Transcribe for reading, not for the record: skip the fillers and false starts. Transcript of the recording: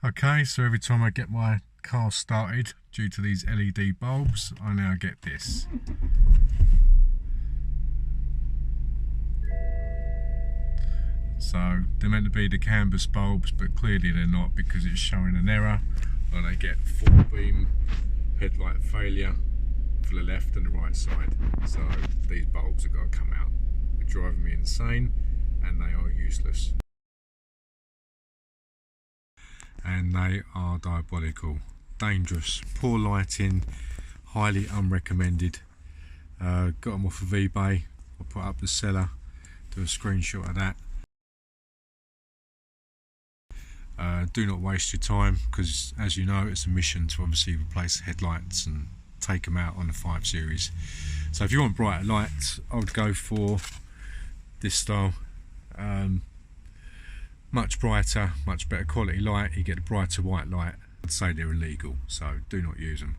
Okay, so every time I get my car started, due to these LED bulbs, I now get this. So they're meant to be the canvas bulbs, but clearly they're not, because it's showing an error, and I get full beam headlight failure for the left and the right side. So these bulbs have got to come out. They're driving me insane, and they are useless. And they are diabolical, dangerous, poor lighting, highly unrecommended. Got them off of eBay. I'll put up the seller, do a screenshot of that. Do not waste your time, because as you know, it's a mission to obviously replace headlights and take them out on the 5 Series. So if you want brighter lights, I would go for this style. Much brighter, much better quality light. You get a brighter white light. I'd say they're illegal, so do not use them.